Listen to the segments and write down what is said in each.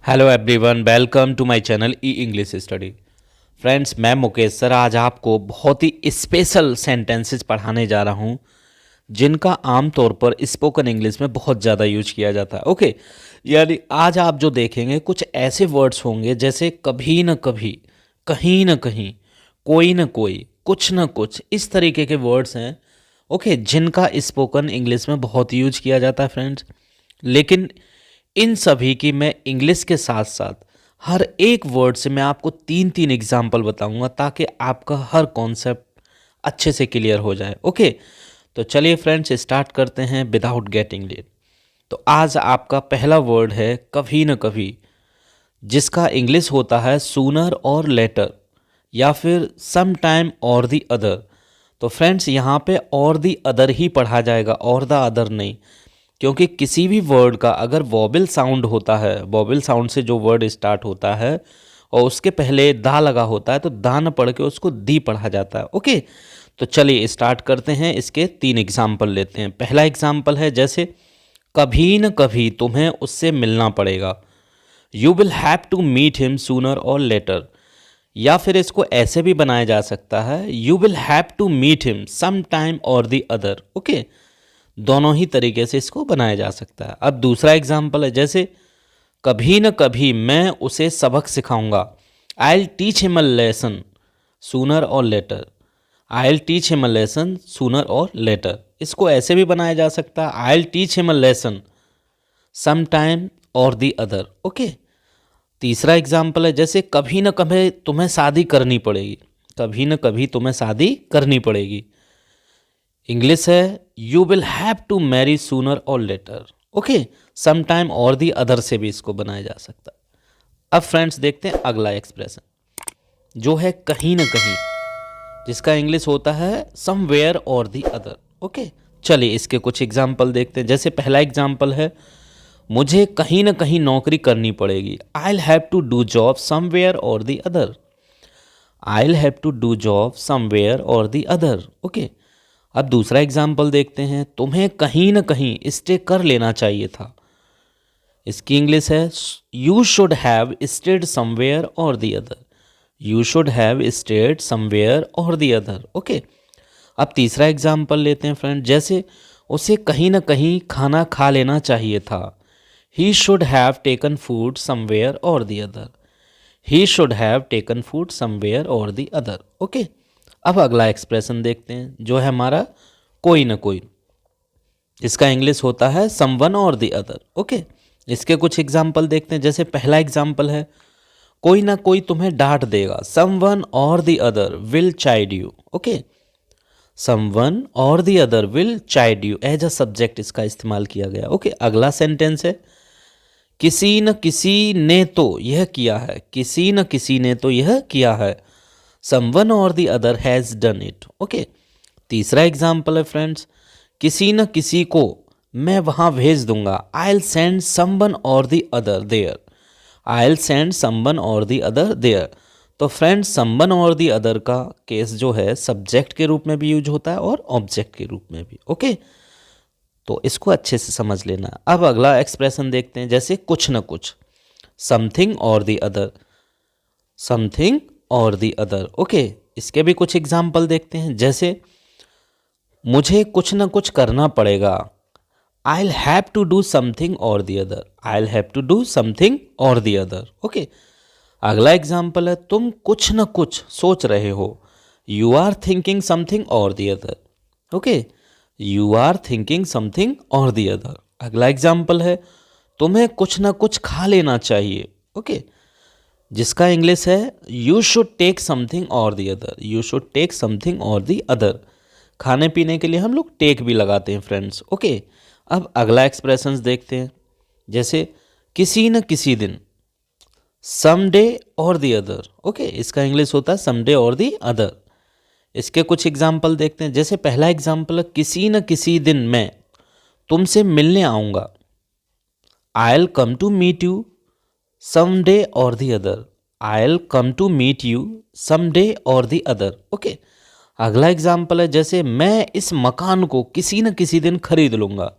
Hello everyone, welcome to my channel E English study. Friends, मैं Mukesh sir आज आपको बहुत ही स्पेशल सेंटेंसेस पढ़ाने जा रहा हूँ जिनका आमतौर पर स्पोकन इंग्लिश में बहुत ज़्यादा यूज किया जाता है। ओके, यानी आज आप जो देखेंगे कुछ ऐसे वर्ड्स होंगे जैसे कभी न कभी, कहीं न कहीं, कोई न कोई, कुछ न कुछ, इस तरीके के वर्ड्स हैं। ओके, जिनका स्पोकन इंग्लिश में बहुत यूज किया जाता है फ्रेंड्स। लेकिन इन सभी की मैं इंग्लिश के साथ साथ हर एक वर्ड से मैं आपको तीन तीन एग्जाम्पल बताऊंगा ताकि आपका हर कॉन्सेप्ट अच्छे से क्लियर हो जाए। ओके, तो चलिए फ्रेंड्स स्टार्ट करते हैं विदाउट गेटिंग लेट। तो आज आपका पहला वर्ड है कभी न कभी, जिसका इंग्लिश होता है सूनर और लेटर या फिर सम टाइम और दी अदर। तो फ्रेंड्स यहाँ पे और दी अदर ही पढ़ा जाएगा और द अदर नहीं, क्योंकि किसी भी वर्ड का अगर वॉबल साउंड होता है, वॉबल साउंड से जो वर्ड स्टार्ट होता है और उसके पहले दा लगा होता है तो दा न पढ़ के उसको दी पढ़ा जाता है। ओके, तो चलिए स्टार्ट करते हैं। इसके तीन एग्जाम्पल लेते हैं। पहला एग्जाम्पल है जैसे कभी न कभी तुम्हें उससे मिलना पड़ेगा, you will have to meet him sooner or later. या फिर इसको ऐसे भी बनाया जा सकता है, you will have to meet him some time or the other. Okay, दोनों ही तरीके से इसको बनाया जा सकता है। अब दूसरा एग्जाम्पल है जैसे कभी न कभी मैं उसे सबक सिखाऊंगा, I will teach him a lesson sooner or later. I will teach him a lesson sooner or later. इसको ऐसे भी बनाया जा सकता है, I will teach him a lesson some time or the other. Okay, तीसरा एग्जाम्पल है जैसे कभी न कभी तुम्हें शादी करनी पड़ेगी, कभी न कभी तुम्हें शादी करनी पड़ेगी। इंग्लिश है you will have to marry sooner or later. Okay, some time or the other से भी इसको बनाया जा सकता है। अब फ्रेंड्स देखते हैं अगला एक्सप्रेशन जो है कहीं ना कहीं, जिसका इंग्लिश होता है somewhere or the other. Okay, चलिए इसके कुछ एग्जाम्पल देखते हैं। जैसे पहला एग्जाम्पल है मुझे कहीं ना कहीं नौकरी करनी पड़ेगी, I will have to do job somewhere or the other. I will have to do job somewhere or the other. Okay, अब दूसरा एग्जाम्पल देखते हैं, तुम्हें कहीं ना कहीं स्टे कर लेना चाहिए था। इसकी इंग्लिश है you should have stayed somewhere or the other. You should have stayed somewhere or the other. Okay, अब तीसरा एग्जाम्पल लेते हैं फ्रेंड, जैसे उसे कहीं ना कहीं खाना खा लेना चाहिए था, he should have taken food somewhere or the other. He should have taken food somewhere or the other. Okay, अब अगला एक्सप्रेशन देखते हैं जो है हमारा कोई ना कोई, इसका इंग्लिश होता है someone or the other. Okay, इसके कुछ एग्जाम्पल देखते हैं। जैसे पहला एग्जाम्पल है कोई ना कोई तुम्हें डांट देगा, someone or the other will chide you. Okay, someone or the other will chide you as a subject इसका इस्तेमाल किया गया। ओके, अगला सेंटेंस है किसी न किसी ने तो यह किया है, किसी न किसी ने तो यह किया है, someone or the other has done it. Okay, तीसरा एग्जाम्पल है फ्रेंड्स किसी न किसी को मैं वहाँ भेज दूंगा, आई will send someone or the other there. I will send someone or the other there. तो friends someone or the other का केस जो है सब्जेक्ट के रूप में भी यूज होता है और ऑब्जेक्ट के रूप में भी। ओके, तो इसको अच्छे से समझ लेना। अब अगला एक्सप्रेशन देखते हैं, जैसे कुछ न कुछ, something or the other, something or the other. Okay, इसके भी कुछ एग्जाम्पल देखते हैं। जैसे मुझे कुछ न कुछ करना पड़ेगा, I will have to do something or the other. I will have to do something or the other. Okay, अगला एग्जाम्पल है तुम कुछ न कुछ सोच रहे हो, you are thinking something or the other. Okay, you are thinking something or the other. अगला एग्जाम्पल है तुम्हें कुछ न कुछ खा लेना चाहिए। ओके, जिसका इंग्लिश है you should take something or the other. You should take something or the other. खाने पीने के लिए हम लोग टेक भी लगाते हैं फ्रेंड्स। ओके, अब अगला एक्सप्रेशंस देखते हैं। जैसे किसी न किसी दिन, someday or the other. Okay, इसका इंग्लिश होता है समडे और दी अदर। इसके कुछ एग्जाम्पल देखते हैं। जैसे पहला एग्जाम्पल है किसी न किसी दिन मैं तुमसे मिलने आऊँगा, I will come to meet you someday or the other. I will come to meet you someday or the other. Okay, अगला एग्जाम्पल है जैसे मैं इस मकान को किसी न किसी दिन खरीद लूँगा,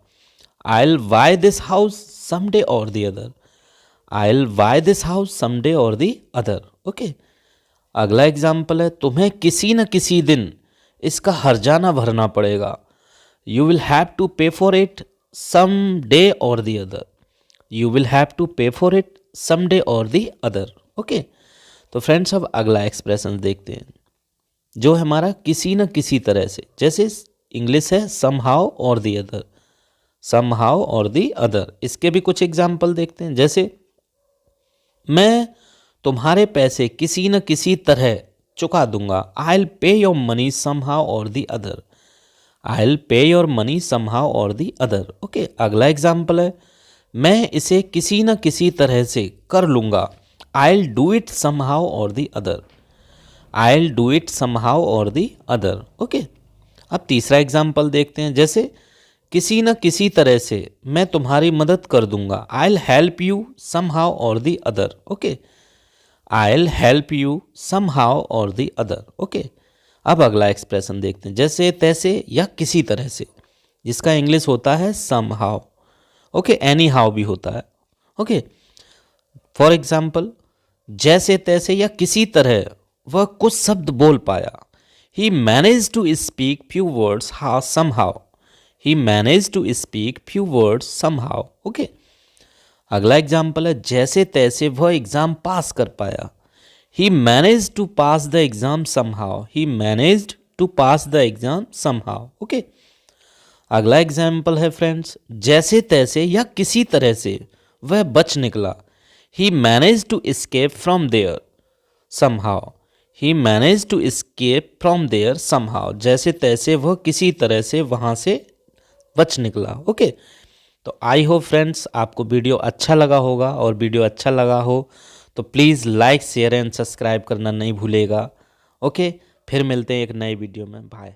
I will buy this house someday or the other. I'll buy this house someday or the other. Okay, अगला एग्जाम्पल है, तुम्हें किसी न किसी दिन इसका हर्जाना भरना पड़ेगा. You will have to pay for it someday or the other. You will have to pay for it someday or the other. Okay, तो फ्रेंड्स अब अगला एक्सप्रेशन देखते हैं जो हमारा किसी न किसी तरह से, जैसे इंग्लिश है somehow or the other, somehow or the other. इसके भी कुछ एग्जाम्पल देखते हैं, जैसे मैं तुम्हारे पैसे किसी न किसी तरह चुका दूंगा. I'll pay your money somehow or the other. I'll pay your money somehow or the other. Okay, अगला एग्जाम्पल है, मैं इसे किसी न किसी तरह से कर लूँगा. I'll do it somehow or the other. I'll do it somehow or the other. Okay, अब तीसरा एग्जाम्पल देखते हैं, जैसे किसी न किसी तरह से मैं तुम्हारी मदद कर दूंगा. I'll help you somehow or the other. Okay, I'll help you somehow or the other. Okay, अब अगला एक्सप्रेशन देखते हैं, जैसे तैसे या किसी तरह से, जिसका इंग्लिश होता है somehow. ओके, anyhow भी होता है. ओके, फॉर एग्जाम्पल, जैसे तैसे या किसी तरह वह कुछ शब्द बोल पाया. He managed to speak few words somehow. He managed to speak few words somehow. Okay, अगला एग्जाम्पल है, जैसे तैसे वह एग्जाम पास कर पाया. He managed to pass the exam somehow. He managed to pass the exam somehow. Okay, अगला example है friends, जैसे तैसे या किसी तरह से वह बच निकला. He managed to escape from there somehow. He managed to escape from there somehow. जैसे तैसे वह किसी तरह से वहाँ से बच निकला. ओके, तो आई होप फ्रेंड्स आपको वीडियो अच्छा लगा होगा, और वीडियो अच्छा लगा हो तो please like share and subscribe करना नहीं भूलेगा. ओके, फिर मिलते हैं एक नई वीडियो में. बाय.